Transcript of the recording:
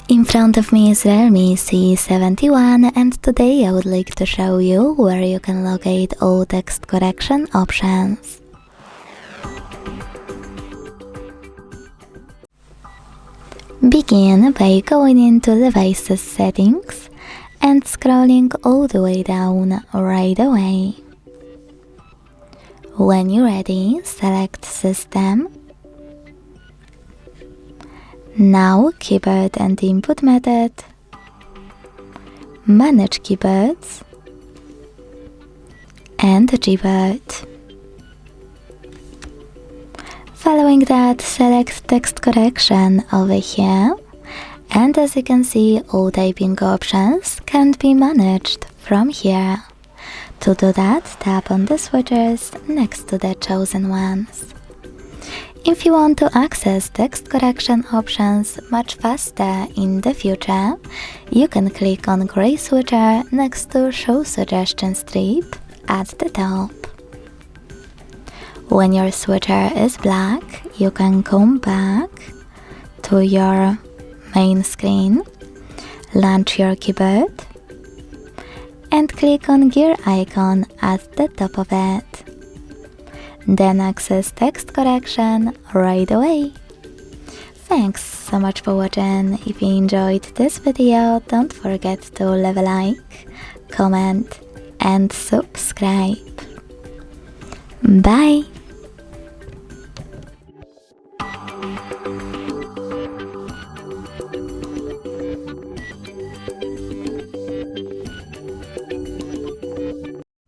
In front of me is REALME C71 and today I would like to show you where you can locate all text correction options. Begin by going into Devices Settings and scrolling all the way down right away. When you're ready, select System. Now Keyboard and Input Method, Manage Keyboards, and Gboard. Following that, select Text Correction over here, and as you can see, all typing options can be managed from here. To do that, tap on the switches next to the chosen ones. If you want to access text correction options much faster in the future, you can click on gray switcher next to Show Suggestion strip at the top. When your switcher is black, you can come back to your main screen, launch your keyboard, and click on gear icon at the top of it. Then access text correction right away. Thanks so much for watching. If you enjoyed this video, don't forget to leave a like, comment and subscribe. Bye!